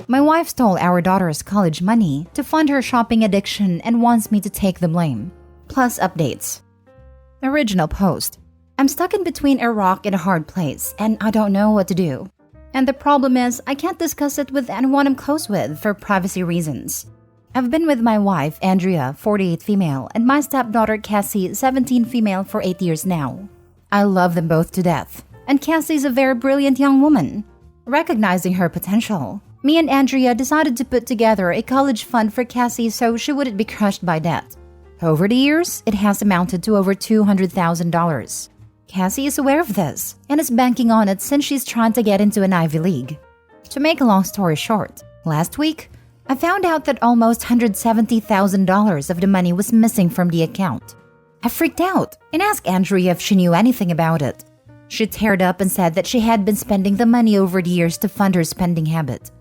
My wife stole our daughter's college money to fund her shopping addiction and wants me to take the blame. Plus updates. Original post. I'm stuck in between a rock and a hard place, and I don't know what to do. And the problem is, I can't discuss it with anyone I'm close with for privacy reasons. I've been with my wife, Andrea, 48 female, and my stepdaughter, Cassie, 17 female for 8 years now. I love them both to death, and Cassie's a very brilliant young woman. Recognizing her potential, me and Andrea decided to put together a college fund for Cassie so she wouldn't be crushed by debt. Over the years, it has amounted to over $200,000. Cassie is aware of this and is banking on it since she's trying to get into an Ivy League. To make a long story short, last week, I found out that almost $170,000 of the money was missing from the account. I freaked out and asked Andrea if she knew anything about it. She teared up and said that she had been spending the money over the years to fund her spending habit.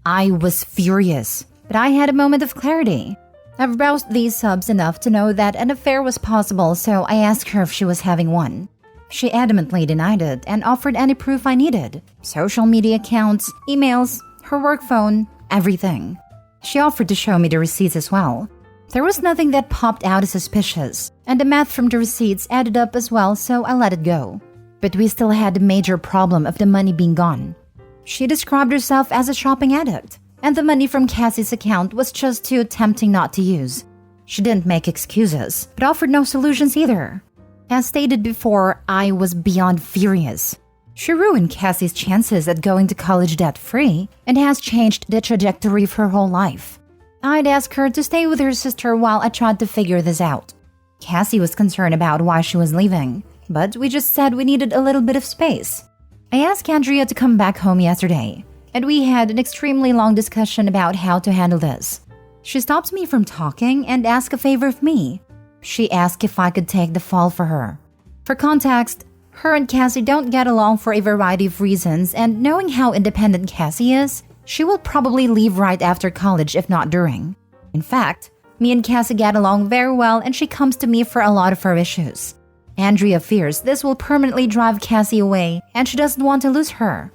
I was furious, but I had a moment of clarity. I've browsed these subs enough to know that an affair was possible, so I asked her if she was having one. She adamantly denied it and offered any proof I needed. Social media accounts, emails, her work phone, everything. She offered to show me the receipts as well. There was nothing that popped out as suspicious, and the math from the receipts added up as well, so I let it go. But we still had the major problem of the money being gone. She described herself as a shopping addict, and the money from Cassie's account was just too tempting not to use. She didn't make excuses, but offered no solutions either. As stated before, I was beyond furious. She ruined Cassie's chances at going to college debt-free and has changed the trajectory of her whole life. I'd ask her to stay with her sister while I tried to figure this out. Cassie was concerned about why she was leaving, but we just said we needed a little bit of space. I asked Andrea to come back home yesterday, and we had an extremely long discussion about how to handle this. She stopped me from talking and asked a favor of me. She asked if I could take the fall for her. For context, her and Cassie don't get along for a variety of reasons, and knowing how independent Cassie is, she will probably leave right after college if not during. In fact, me and Cassie get along very well and she comes to me for a lot of her issues. Andrea fears this will permanently drive Cassie away and she doesn't want to lose her.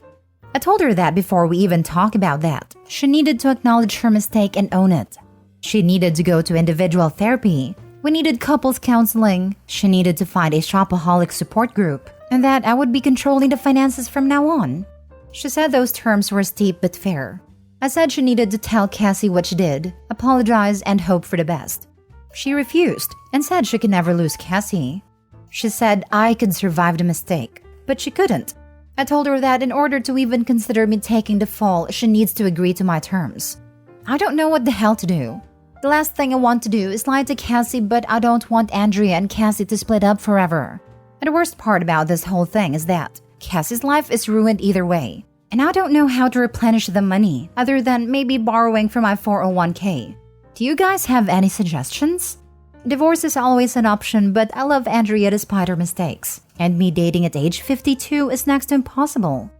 I told her that before we even talk about that, she needed to acknowledge her mistake and own it. She needed to go to individual therapy. We needed couples counseling. She needed to find a shopaholic support group, and that I would be controlling the finances from now on. She said those terms were steep but fair. I said she needed to tell Cassie what she did, apologize, and hope for the best. She refused and said she could never lose Cassie. She said I could survive the mistake, but she couldn't. I told her that in order to even consider me taking the fall, she needs to agree to my terms. I don't know what the hell to do. The last thing I want to do is lie to Cassie, but I don't want Andrea and Cassie to split up forever. And the worst part about this whole thing is that Cassie's life is ruined either way, and I don't know how to replenish the money other than maybe borrowing from my 401k. Do you guys have any suggestions? Divorce is always an option, but I love Andrea despite her mistakes, and me dating at age 52 is next to impossible.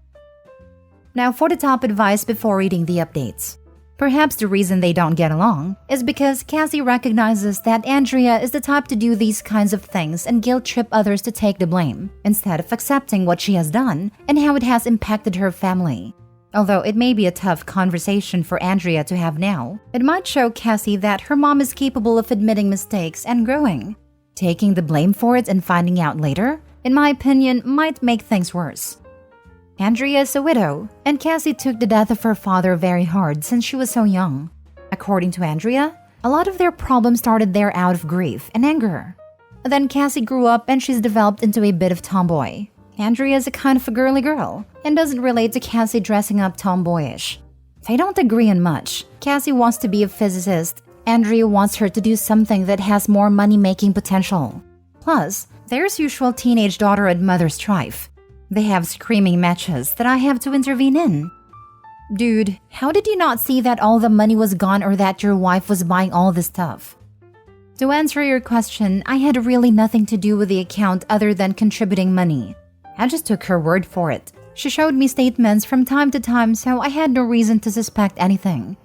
Now for the top advice before reading the updates. Perhaps the reason they don't get along is because Cassie recognizes that Andrea is the type to do these kinds of things and guilt trip others to take the blame, instead of accepting what she has done and how it has impacted her family. Although it may be a tough conversation for Andrea to have now, it might show Cassie that her mom is capable of admitting mistakes and growing. Taking the blame for it and finding out later, in my opinion, might make things worse. Andrea is a widow, and Cassie took the death of her father very hard since she was so young. According to Andrea, a lot of their problems started there out of grief and anger. Then Cassie grew up and she's developed into a bit of tomboy. Andrea is a kind of a girly girl and doesn't relate to Cassie dressing up tomboyish. They don't agree on much. Cassie wants to be a physicist. Andrea wants her to do something that has more money-making potential. Plus, there's usual teenage daughter and mother strife. They have screaming matches that I have to intervene in. Dude, how did you not see that all the money was gone or that your wife was buying all this stuff? To answer your question, I had really nothing to do with the account other than contributing money. I just took her word for it. She showed me statements from time to time, so I had no reason to suspect anything.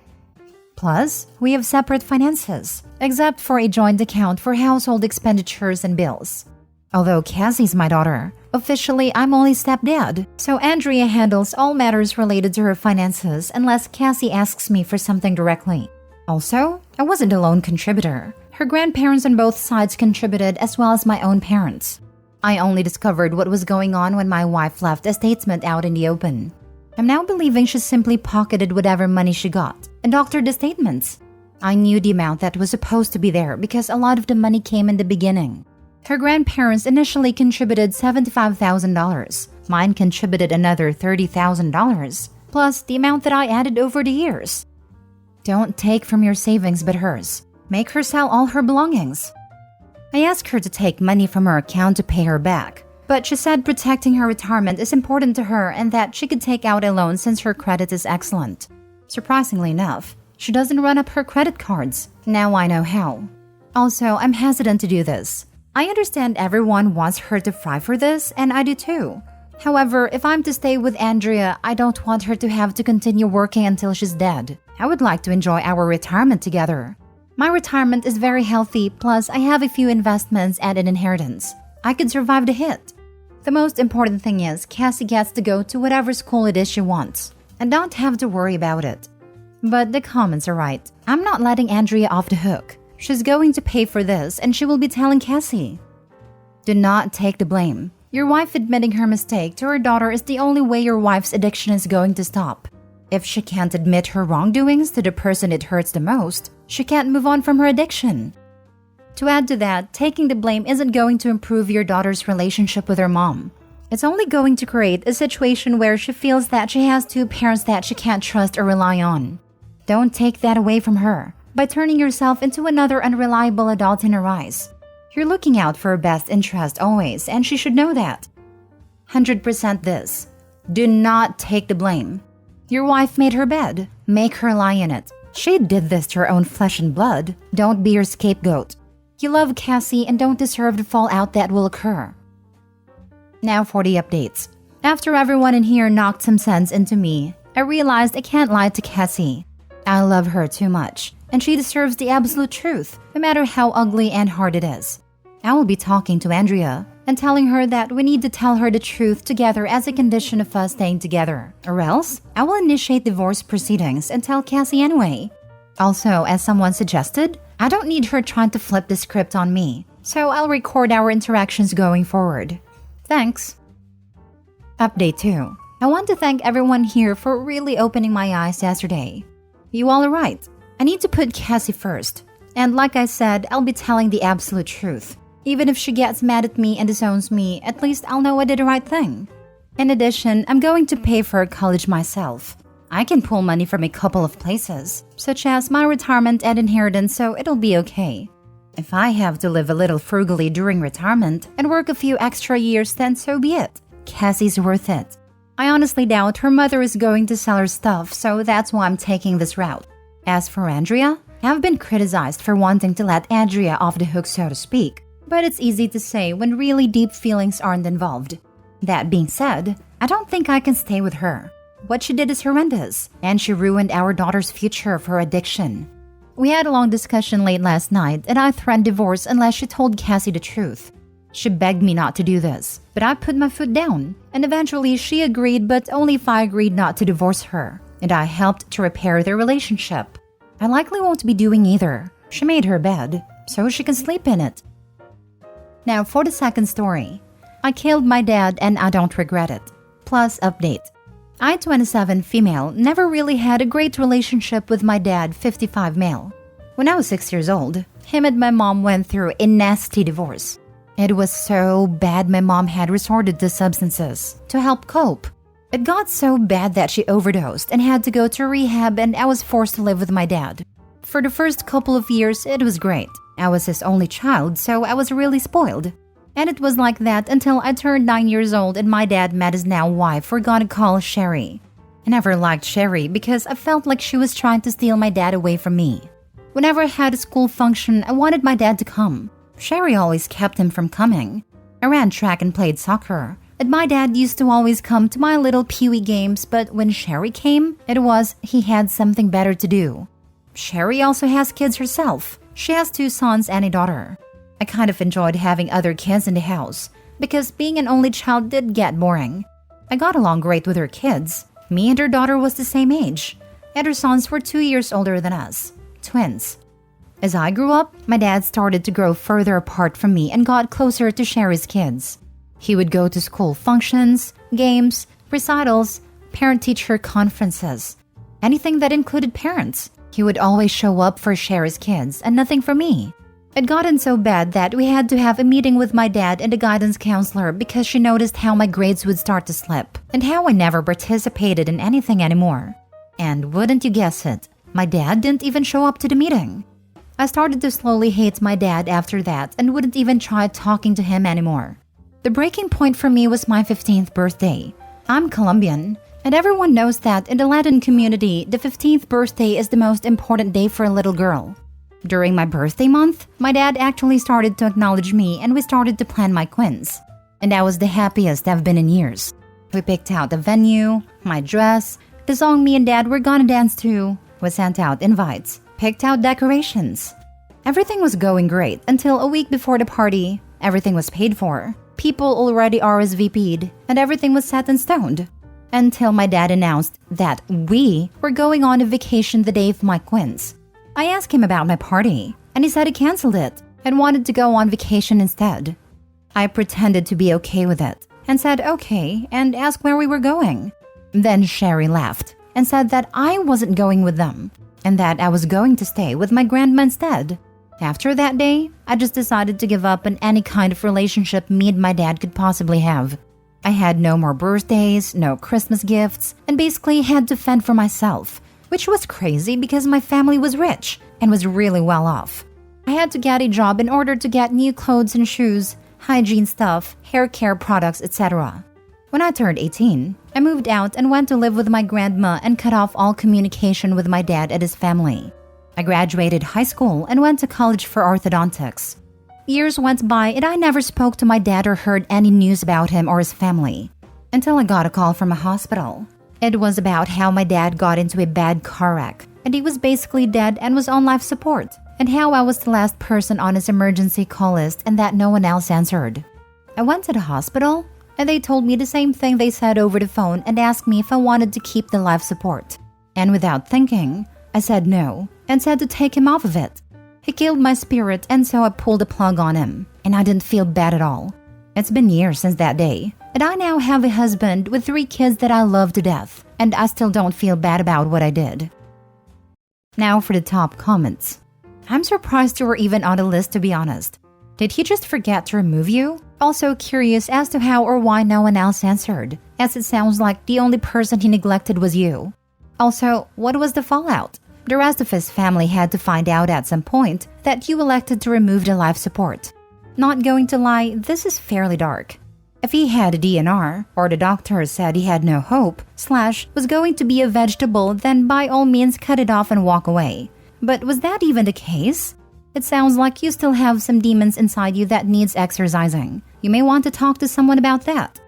Plus, we have separate finances, except for a joint account for household expenditures and bills. Although Cassie's my daughter, Officially, I'm only stepdad, so Andrea handles all matters related to her finances unless Cassie asks me for something directly. Also, I wasn't a lone contributor. Her grandparents on both sides contributed as well as my own parents. I only discovered what was going on when my wife left a statement out in the open. I'm now believing she simply pocketed whatever money she got and doctored the statements. I knew the amount that was supposed to be there because a lot of the money came in the beginning. Her grandparents initially contributed $75,000. Mine contributed another $30,000, plus the amount that I added over the years. Don't take from your savings but hers. Make her sell all her belongings. I asked her to take money from her account to pay her back, but she said protecting her retirement is important to her and that she could take out a loan since her credit is excellent. Surprisingly enough, she doesn't run up her credit cards. Now I know how. Also, I'm hesitant to do this. I understand everyone wants her to fry for this, and I do too. However, if I'm to stay with Andrea, I don't want her to have to continue working until she's dead. I would like to enjoy our retirement together. My retirement is very healthy, plus I have a few investments and an inheritance. I could survive the hit. The most important thing is Cassie gets to go to whatever school it is she wants, and don't have to worry about it. But the comments are right. I'm not letting Andrea off the hook. She's going to pay for this, and she will be telling Cassie. Do not take the blame. Your wife admitting her mistake to her daughter is the only way your wife's addiction is going to stop. If she can't admit her wrongdoings to the person it hurts the most, she can't move on from her addiction. To add to that, taking the blame isn't going to improve your daughter's relationship with her mom. It's only going to create a situation where she feels that she has two parents that she can't trust or rely on. Don't take that away from her by turning yourself into another unreliable adult in her eyes. You're looking out for her best interest always, and she should know that. 100% this. Do not take the blame. Your wife made her bed. Make her lie in it. She did this to her own flesh and blood. Don't be your scapegoat. You love Cassie and don't deserve the fallout that will occur. Now for the updates. After everyone in here knocked some sense into me, I realized I can't lie to Cassie. I love her too much, and she deserves the absolute truth, no matter how ugly and hard it is. I will be talking to Andrea and telling her that we need to tell her the truth together as a condition of us staying together, or else I will initiate divorce proceedings and tell Cassie anyway. Also, as someone suggested, I don't need her trying to flip the script on me, so I'll record our interactions going forward. Thanks. Update 2. I want to thank everyone here for really opening my eyes yesterday. You all are right. I need to put Cassie first. And like I said, I'll be telling the absolute truth. Even if she gets mad at me and disowns me, at least I'll know I did the right thing. In addition, I'm going to pay for her college myself. I can pull money from a couple of places, such as my retirement and inheritance, so it'll be okay. If I have to live a little frugally during retirement and work a few extra years, then so be it. Cassie's worth it. I honestly doubt her mother is going to sell her stuff, so that's why I'm taking this route. As for Andrea, I've been criticized for wanting to let Andrea off the hook, so to speak. But it's easy to say when really deep feelings aren't involved. That being said, I don't think I can stay with her. What she did is horrendous, and she ruined our daughter's future for addiction. We had a long discussion late last night, and I threatened divorce unless she told Cassie the truth. She begged me not to do this, but I put my foot down, and eventually she agreed, but only if I agreed not to divorce her, and I helped to repair their relationship. I likely won't be doing either. She made her bed, so she can sleep in it. Now for the second story. I killed my dad and I don't regret it. Plus update. I, 27 female, never really had a great relationship with my dad, 55 male. When I was 6 years old, him and my mom went through a nasty divorce. It was so bad my mom had resorted to substances to help cope. It got so bad that she overdosed and had to go to rehab, and I was forced to live with my dad. For the first couple of years, it was great. I was his only child, so I was really spoiled. And it was like that until I turned 9 years old and my dad met his now wife we're gonna call Sherry. I never liked Sherry because I felt like she was trying to steal my dad away from me. Whenever I had a school function, I wanted my dad to come. Sherry always kept him from coming. I ran track and played soccer, and my dad used to always come to my little peewee games, but when Sherry came, it was he had something better to do. Sherry also has kids herself. She has 2 sons and a daughter. I kind of enjoyed having other kids in the house. because being an only child did get boring. I got along great with her kids. Me and her daughter was the same age, and her sons were 2 years older than us, twins. As I grew up, my dad started to grow further apart from me and got closer to Sherry's kids. He would go to school functions, games, recitals, parent-teacher conferences, anything that included parents. He would always show up for Sherry's kids and nothing for me. It gotten so bad that we had to have a meeting with my dad and a guidance counselor because she noticed how my grades would start to slip and how I never participated in anything anymore. And wouldn't you guess it, my dad didn't even show up to the meeting. I started to slowly hate my dad after that and wouldn't even try talking to him anymore. The breaking point for me was my 15th birthday. I'm Colombian, and everyone knows that in the Latin community, the 15th birthday is the most important day for a little girl. During my birthday month, my dad actually started to acknowledge me and we started to plan my quins. And I was the happiest I've been in years. We picked out the venue, my dress, the song me and dad were gonna dance to. We sent out invites, picked out decorations. Everything was going great until a week before the party. Everything was paid for. People already RSVP'd and everything was set in stone. Until my dad announced that we were going on a vacation the day of my quins. I asked him about my party and he said he canceled it and wanted to go on vacation instead. I pretended to be okay with it and said okay and asked where we were going. Then Sherry laughed and said that I wasn't going with them and that I was going to stay with my grandma instead. After that day, I just decided to give up on any kind of relationship me and my dad could possibly have. I had no more birthdays, no Christmas gifts, and basically had to fend for myself, which was crazy because my family was rich and was really well off. I had to get a job in order to get new clothes and shoes, hygiene stuff, hair care products, etc. When I turned 18, I moved out and went to live with my grandma and cut off all communication with my dad and his family. I graduated high school and went to college for orthodontics. Years went by and I never spoke to my dad or heard any news about him or his family until I got a call from a hospital. It was about how my dad got into a bad car wreck and he was basically dead and was on life support, and how I was the last person on his emergency call list and that no one else answered. I went to the hospital and they told me the same thing they said over the phone and asked me if I wanted to keep the life support. And without thinking, I said no and said to take him off of it. He killed my spirit and so I pulled the plug on him and I didn't feel bad at all. It's been years since that day and I now have a husband with 3 kids that I love to death and I still don't feel bad about what I did. Now for the top comments. I'm surprised you were even on the list, to be honest. Did he just forget to remove you? Also curious as to how or why no one else answered, as it sounds like the only person he neglected was you. Also, what was the fallout? The rest of his family had to find out at some point that you elected to remove the life support. Not going to lie, this is fairly dark. If he had a DNR, or the doctor said he had no hope, / was going to be a vegetable, then by all means cut it off and walk away. But was that even the case? It sounds like you still have some demons inside you that needs exorcising. You may want to talk to someone about that.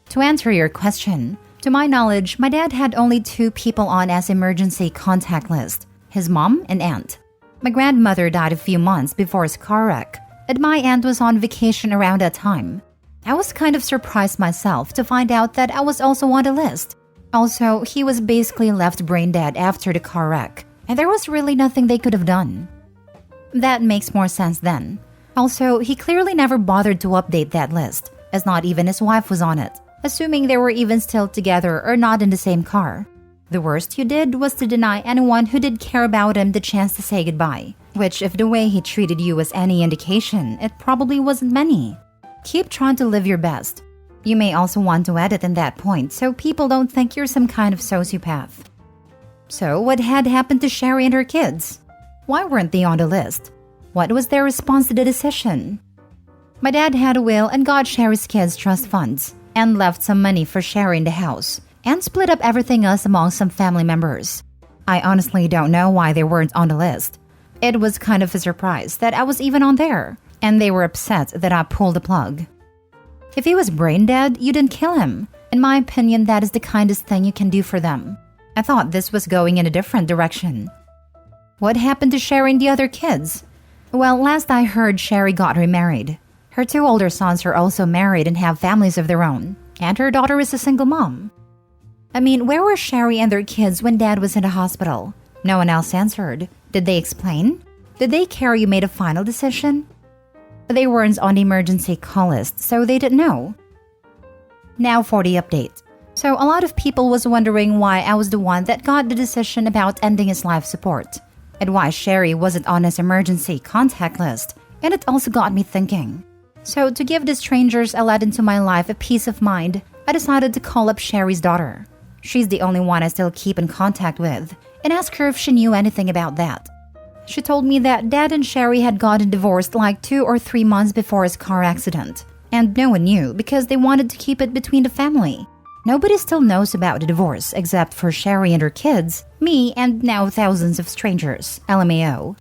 To answer your question, to my knowledge, my dad had only 2 people on as emergency contact list, his mom and aunt. My grandmother died a few months before his car wreck, and my aunt was on vacation around that time. I was kind of surprised myself to find out that I was also on the list. Also, he was basically left brain dead after the car wreck, and there was really nothing they could have done. That makes more sense then. Also, he clearly never bothered to update that list, as not even his wife was on it, assuming they were even still together or not in the same car. The worst you did was to deny anyone who did care about him the chance to say goodbye, which if the way he treated you was any indication, it probably wasn't many. Keep trying to live your best. You may also want to edit in that point so people don't think you're some kind of sociopath. So what had happened to Sherry and her kids? Why weren't they on the list? What was their response to the decision? My dad had a will and got Sherry's kids' trust funds and left some money for Sherry in the house and split up everything else among some family members. I honestly don't know why they weren't on the list. It was kind of a surprise that I was even on there, and they were upset that I pulled the plug. If he was brain dead, you didn't kill him. In my opinion, that is the kindest thing you can do for them. I thought this was going in a different direction. What happened to Sherry and the other kids? Well, last I heard, Sherry got remarried. Her 2 older sons are also married and have families of their own, and her daughter is a single mom. I mean, where were Sherry and their kids when Dad was in the hospital? No one else answered. Did they explain? Did they care you made a final decision? They weren't on the emergency call list, so they didn't know. Now for the update. So a lot of people was wondering why I was the one that got the decision about ending his life support, and why Sherry wasn't on his emergency contact list, and it also got me thinking. So to give the strangers I let into my life a peace of mind, I decided to call up Sherry's daughter. She's the only one I still keep in contact with, and ask her if she knew anything about that. She told me that Dad and Sherry had gotten divorced like 2 or 3 months before his car accident, and no one knew because they wanted to keep it between the family. Nobody still knows about the divorce except for Sherry and her kids, me, and now thousands of strangers, LMAO.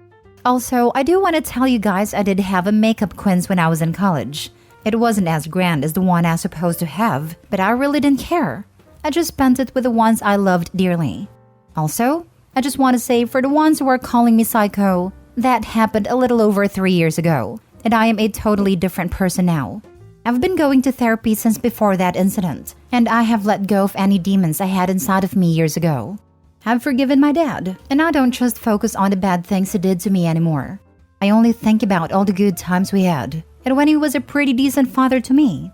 Also, I do want to tell you guys I did have a makeup quiz when I was in college. It wasn't as grand as the one I was supposed to have, but I really didn't care. I just spent it with the ones I loved dearly. Also, I just want to say for the ones who are calling me psycho, that happened a little over 3 years ago, and I am a totally different person now. I've been going to therapy since before that incident, and I have let go of any demons I had inside of me years ago. I've forgiven my dad, and I don't just focus on the bad things he did to me anymore. I only think about all the good times we had, and when he was a pretty decent father to me.